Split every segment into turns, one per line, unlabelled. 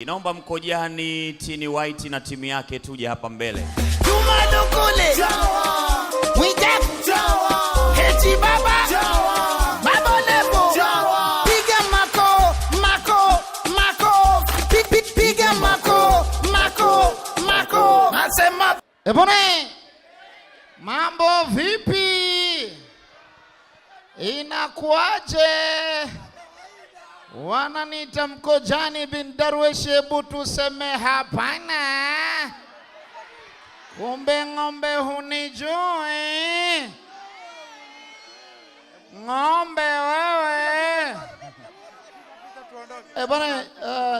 Inaomba Mkojani, Tini White na timu yake tuje hapa mbele.
Juma Dukule, Wijaku, Heti Baba, Baba Levo, piga mako, piga mako, nasema ebone, mambo vipi? Inakuaje? Wananiita Mkojani bin Darwesh, hebu tuseme hapana. Kumbe ng'ombe hunijui. Ng'ombe wewe. Bwana,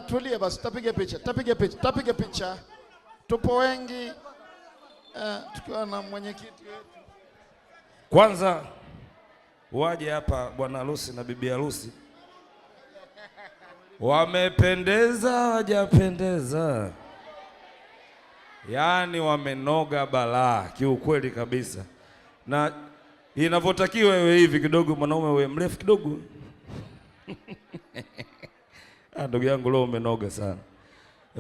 tulia basi, tapiga picha. Tupo wengi tukiwa na mwenyekiti wetu.
Kwanza waje hapa bwana harusi na bibi harusi. Wamependeza, wajapendeza. Yaani wamenoga balaa kiukweli kabisa. Na inavyotakiwa wewe hivi kidogo, mwanaume wewe mrefu kidogo. Ndugu yangu leo umenoga sana.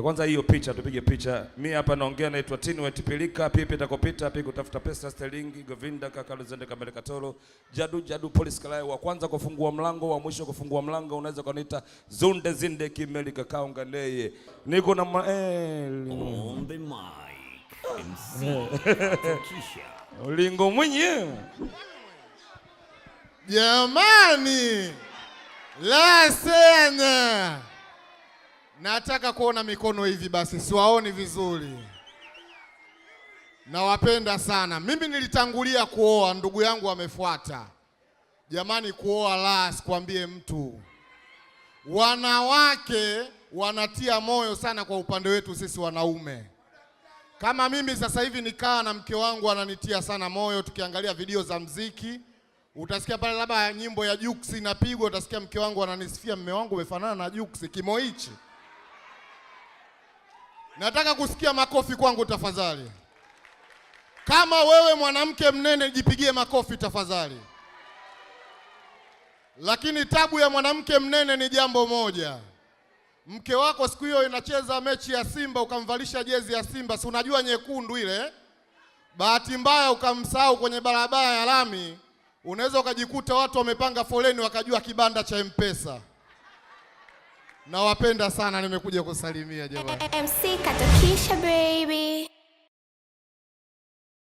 Kwanza hiyo picha tupige picha. Mimi hapa naongea, naitwa Tini White Pilika, pipi takopita, pipi kutafuta pesa, Sterling, Govinda, Kakaluzende, Kamera Katoro, Jadu Police Kalai, wa kwanza kufungua mlango, wa mwisho kufungua mlango, unaweza kuniita Zunde Zinde Kimeli Kakaunga Ndeye. Niko na
Ombe Mike MC Kisha
Ulingo mwenyewe.
Jamani, la sana. Nataka kuona mikono hivi basi, siwaoni vizuri. Nawapenda sana. Mimi nilitangulia kuoa, ndugu yangu amefuata. Jamani, kuoa la sikwambie mtu. Wanawake wanatia moyo sana kwa upande wetu sisi wanaume. Kama mimi sasa hivi nikaa na mke wangu ananitia sana moyo, tukiangalia video za mziki. Utasikia pale labda nyimbo ya Jux inapigwa, utasikia mke wangu ananisifia, mume wangu umefanana na Jux kimo hichi. Nataka kusikia makofi kwangu tafadhali. Kama wewe mwanamke mnene, jipigie makofi tafadhali. Lakini tabu ya mwanamke mnene ni jambo moja. Mke wako siku hiyo inacheza mechi ya Simba, ukamvalisha jezi ya Simba, si unajua nyekundu ile. Bahati mbaya ukamsahau kwenye barabara ya lami, unaweza ukajikuta watu wamepanga foleni wakajua kibanda cha M-Pesa. Nawapenda sana, nimekuja kusalimia jamani.
MC Katakisha baby.